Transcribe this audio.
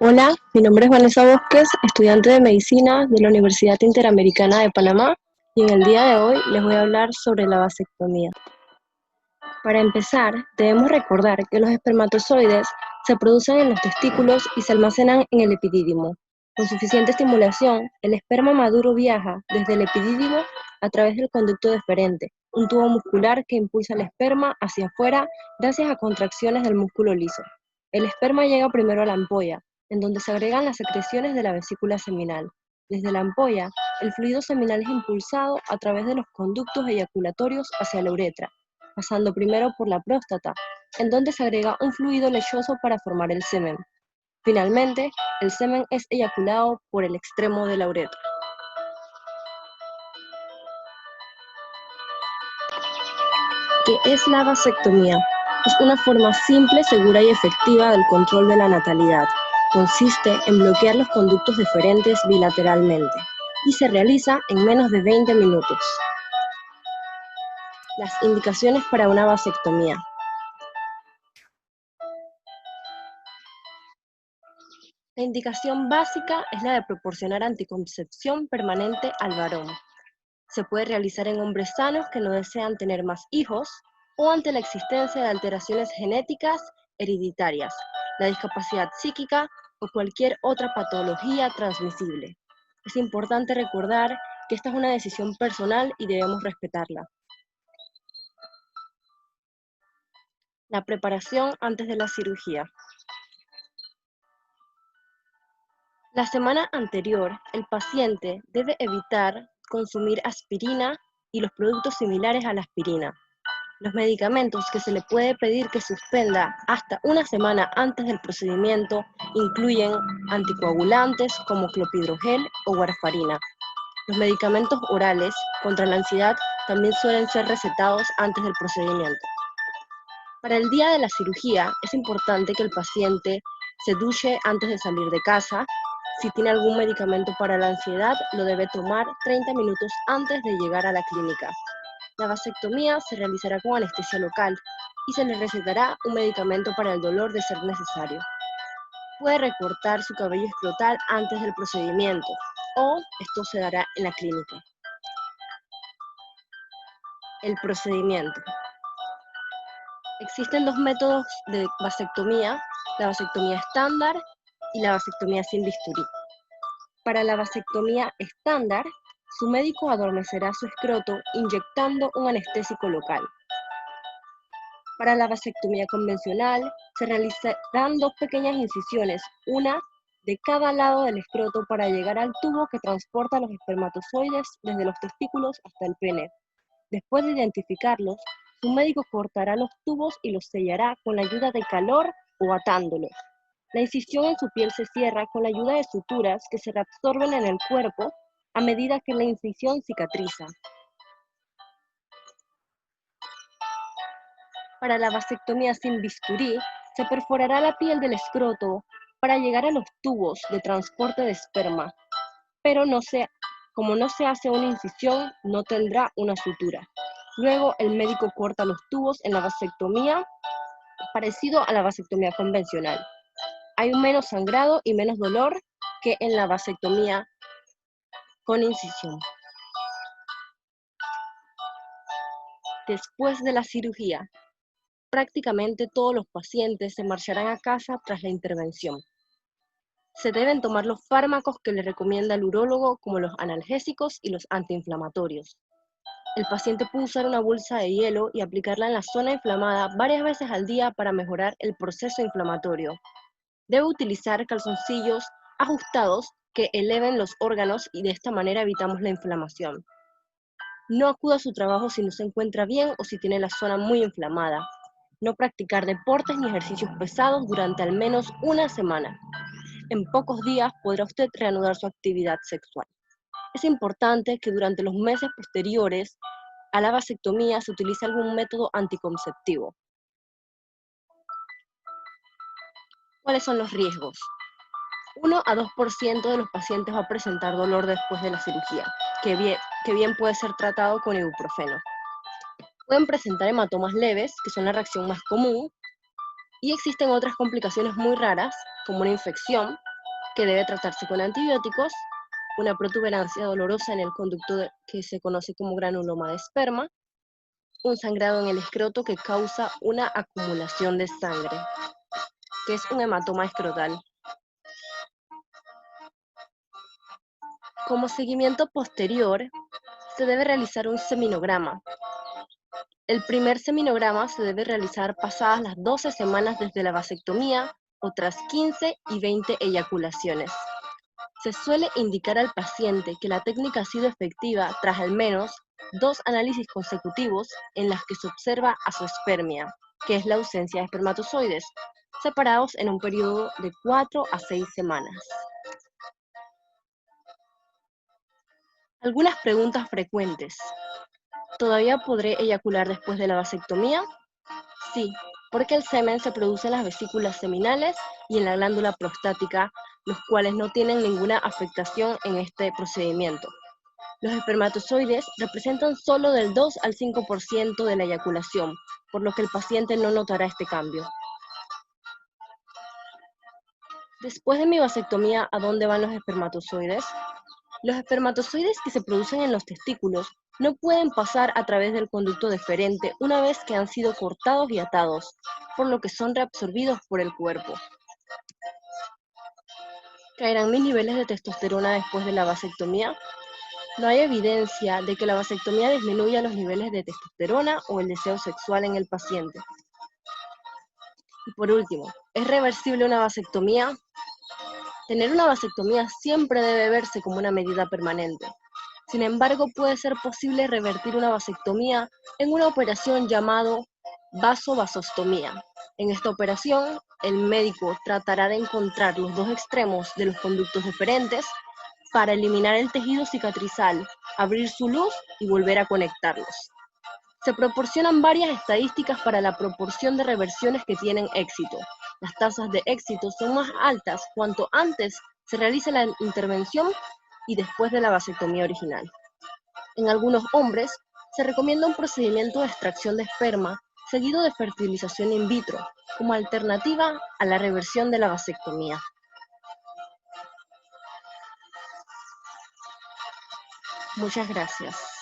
Hola, mi nombre es Vanessa Bosques, estudiante de Medicina de la Universidad Interamericana de Panamá, y en el día de hoy les voy a hablar sobre la vasectomía. Para empezar, debemos recordar que los espermatozoides se producen en los testículos y se almacenan en el epidídimo. Con suficiente estimulación, el esperma maduro viaja desde el epidídimo a través del conducto deferente, un tubo muscular que impulsa el esperma hacia afuera gracias a contracciones del músculo liso. El esperma llega primero a la ampolla, en donde se agregan las secreciones de la vesícula seminal. Desde la ampolla, el fluido seminal es impulsado a través de los conductos eyaculatorios hacia la uretra, pasando primero por la próstata, en donde se agrega un fluido lechoso para formar el semen. Finalmente, el semen es eyaculado por el extremo de la uretra. ¿Qué es la vasectomía? Es una forma simple, segura y efectiva del control de la natalidad. Consiste en bloquear los conductos deferentes bilateralmente y se realiza en menos de 20 minutos. Las indicaciones para una vasectomía. La indicación básica es la de proporcionar anticoncepción permanente al varón. Se puede realizar en hombres sanos que no desean tener más hijos o ante la existencia de alteraciones genéticas hereditarias, la discapacidad psíquica o cualquier otra patología transmisible. Es importante recordar que esta es una decisión personal y debemos respetarla. La preparación antes de la cirugía. La semana anterior, el paciente debe evitar consumir aspirina y los productos similares a la aspirina. Los medicamentos que se le puede pedir que suspenda hasta una semana antes del procedimiento incluyen anticoagulantes como clopidogrel o warfarina. Los medicamentos orales contra la ansiedad también suelen ser recetados antes del procedimiento. Para el día de la cirugía es importante que el paciente se duche antes de salir de casa. Si tiene algún medicamento para la ansiedad, lo debe tomar 30 minutos antes de llegar a la clínica. La vasectomía se realizará con anestesia local y se le recetará un medicamento para el dolor de ser necesario. Puede recortar su cabello escrotal antes del procedimiento o esto se dará en la clínica. El procedimiento. Existen dos métodos de vasectomía, la vasectomía estándar y la vasectomía sin bisturí. Para la vasectomía estándar, su médico adormecerá su escroto inyectando un anestésico local. Para la vasectomía convencional, se realizarán dos pequeñas incisiones, una de cada lado del escroto para llegar al tubo que transporta los espermatozoides desde los testículos hasta el pene. Después de identificarlos, su médico cortará los tubos y los sellará con la ayuda de calor o atándolos. La incisión en su piel se cierra con la ayuda de suturas que se reabsorben en el cuerpo a medida que la incisión cicatriza. Para la vasectomía sin bisturí, se perforará la piel del escroto para llegar a los tubos de transporte de esperma, pero como no se hace una incisión, no tendrá una sutura. Luego, el médico corta los tubos en la vasectomía, parecido a la vasectomía convencional. Hay un menos sangrado y menos dolor que en la vasectomía con incisión. Después de la cirugía, prácticamente todos los pacientes se marcharán a casa tras la intervención. Se deben tomar los fármacos que le recomienda el urólogo, como los analgésicos y los antiinflamatorios. El paciente puede usar una bolsa de hielo y aplicarla en la zona inflamada varias veces al día para mejorar el proceso inflamatorio. Debe utilizar calzoncillos ajustados que eleven los órganos y de esta manera evitamos la inflamación. No acuda a su trabajo si no se encuentra bien o si tiene la zona muy inflamada. No practicar deportes ni ejercicios pesados durante al menos una semana. En pocos días podrá usted reanudar su actividad sexual. Es importante que durante los meses posteriores a la vasectomía se utilice algún método anticonceptivo. ¿Cuáles son los riesgos? 1 a 2% de los pacientes va a presentar dolor después de la cirugía, que bien puede ser tratado con ibuprofeno. Pueden presentar hematomas leves, que son la reacción más común, y existen otras complicaciones muy raras, como una infección, que debe tratarse con antibióticos, una protuberancia dolorosa en el conducto que se conoce como granuloma de esperma, un sangrado en el escroto que causa una acumulación de sangre, que es un hematoma escrotal. Como seguimiento posterior, se debe realizar un seminograma. El primer seminograma se debe realizar pasadas las 12 semanas desde la vasectomía o tras 15 y 20 eyaculaciones. Se suele indicar al paciente que la técnica ha sido efectiva tras al menos 2 análisis consecutivos en las que se observa azoospermia, que es la ausencia de espermatozoides, separados en un periodo de 4 a 6 semanas. Algunas preguntas frecuentes. ¿Todavía podré eyacular después de la vasectomía? Sí, porque el semen se produce en las vesículas seminales y en la glándula prostática, los cuales no tienen ninguna afectación en este procedimiento. Los espermatozoides representan solo del 2 al 5% de la eyaculación, por lo que el paciente no notará este cambio. Después de mi vasectomía, ¿a dónde van los espermatozoides? Los espermatozoides que se producen en los testículos no pueden pasar a través del conducto deferente una vez que han sido cortados y atados, por lo que son reabsorbidos por el cuerpo. ¿Caerán mis niveles de testosterona después de la vasectomía? No hay evidencia de que la vasectomía disminuya los niveles de testosterona o el deseo sexual en el paciente. Y por último, ¿es reversible una vasectomía? Tener una vasectomía siempre debe verse como una medida permanente. Sin embargo, puede ser posible revertir una vasectomía en una operación llamada vasovasostomía. En esta operación, el médico tratará de encontrar los dos extremos de los conductos deferentes para eliminar el tejido cicatrizal, abrir su luz y volver a conectarlos. Se proporcionan varias estadísticas para la proporción de reversiones que tienen éxito. Las tasas de éxito son más altas cuanto antes se realiza la intervención y después de la vasectomía original. En algunos hombres, se recomienda un procedimiento de extracción de esperma seguido de fertilización in vitro, como alternativa a la reversión de la vasectomía. Muchas gracias.